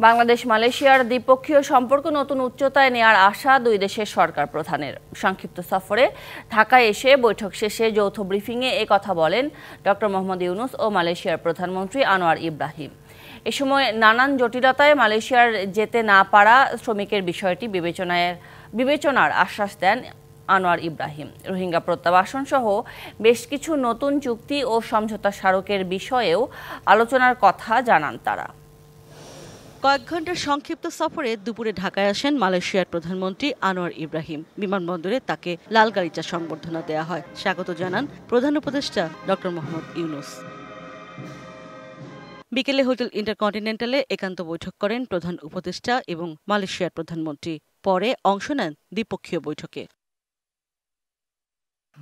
বাংলাদেশ মালয়েশিয়ার দ্বিপক্ষীয় সম্পর্ক নতুন উচ্চতায় নেয়ার আশা দুই দেশের সরকার প্রধানের। সংক্ষিপ্ত সফরে ঢাকায় এসে বৈঠক শেষে যৌথ ব্রিফিংয়ে কথা বলেন ডক্টর মোহাম্মদ ইউনূস ও মালয়েশিয়ার প্রধানমন্ত্রী আনোয়ার ইব্রাহিম। এ সময় নানান জটিলতায় মালয়েশিয়ার যেতে না পারা শ্রমিকের বিষয়টি বিবেচনার আশ্বাস দেন আনোয়ার ইব্রাহিম। রোহিঙ্গা প্রত্যাবাসন সহ বেশ কিছু নতুন চুক্তি ও সমঝোতা স্মারকের বিষয়েও আলোচনার কথা জানান তারা। কয়েক ঘন্টার সংক্ষিপ্ত সফরে দুপুরে ঢাকায় আসেন মালয়েশিয়ার প্রধানমন্ত্রী আনোয়ার ইব্রাহিম। বিমানবন্দরে তাকে লাল গালিচা সংবর্ধনা দেয়া হয়। স্বাগত জানান প্রধান উপদেষ্টা ডক্টর মোহাম্মদ ইউনূস। বিকেলে হোটেল ইন্টারকন্টিনেন্টালে একান্ত বৈঠক করেন প্রধান উপদেষ্টা এবং মালয়েশিয়ার প্রধানমন্ত্রী। পরে অংশ নেন দ্বিপক্ষীয় বৈঠকে।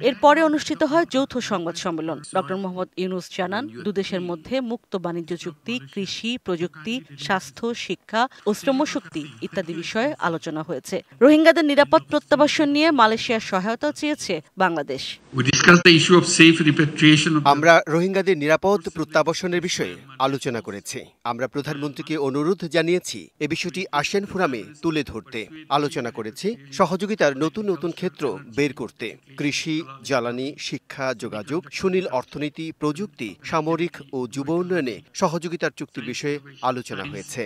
এরপরে অনুষ্ঠিত হয় যৌথ সংবাদ সম্মেলন। ডক্টর মোহাম্মদ ইউনূস জানান, দুদেশের মধ্যে মুক্ত বাণিজ্য চুক্তি, কৃষি, প্রযুক্তি, স্বাস্থ্য, শিক্ষা ও শ্রমশক্তি ইত্যাদি বিষয়ে আলোচনা হয়েছে। রোহিঙ্গাদের নিরাপদ প্রত্যাবাসন নিয়ে মালয়েশিয়ার সহায়তা চেয়েছে বাংলাদেশ। আমরা রোহিঙ্গাদের নিরাপদ প্রত্যাবাসনের বিষয়ে আলোচনা করেছি। আমরা প্রধানমন্ত্রীকে অনুরোধ জানিয়েছি এ বিষয়টি আসিয়ান ফোরামে তুলে ধরতে। আলোচনা করেছি সহযোগিতার নতুন নতুন ক্ষেত্র বের করতে। কৃষি, জ্বালানি, শিক্ষা, যোগাযোগ, সুনীল অর্থনীতি, প্রযুক্তি, সামরিক ও যুব উন্নয়নে সহযোগিতার চুক্তির বিষয়ে আলোচনা হয়েছে।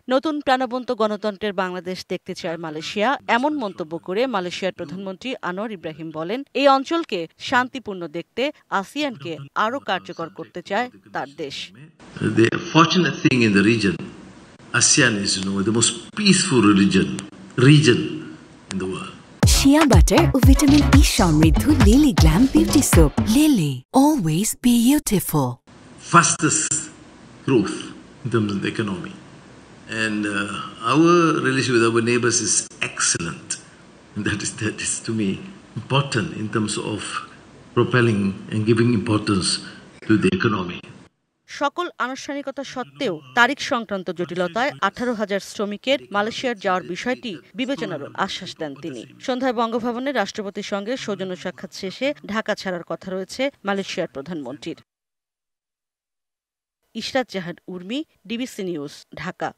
নতুন প্রাণবন্ত গণতন্ত্রের বাংলাদেশ দেখতে চায় মালয়েশিয়া, এমন মন্তব্য করে মালয়েশিয়ার প্রধানমন্ত্রী আনোয়ার ইব্রাহিম বলেন, এই অঞ্চলকে শান্তিপূর্ণ দেখতে আসিয়ানকে আরও কার্যকর করতে চায় তার দেশ। ASEAN is the most peaceful region in the world. Shea butter ও ভিটামিন ই সমৃদ্ধ Lily glam beauty soap. Lily, always beautiful. Fastest growth in terms of the economy. And our relation with our neighbors is excellent. And that is to me important in terms of propelling and giving importance to the economy. সকল আনুষ্ঠানিকতা সত্ত্বেও তারিখ সংক্রান্ত জটিলতায় 18,000 শ্রমিকের মালয়েশিয়ার যাওয়ার বিষয়টি বিবেচনারও আশ্বাস দেন তিনি। সন্ধ্যায় বঙ্গভবনে রাষ্ট্রপতির সঙ্গে সৌজন্য সাক্ষাৎ শেষে ঢাকা ছাড়ার কথা রয়েছে মালয়েশিয়ার প্রধানমন্ত্রীর। ইশরাত জাহান উর্মি, ডিবিসি নিউজ, ঢাকা।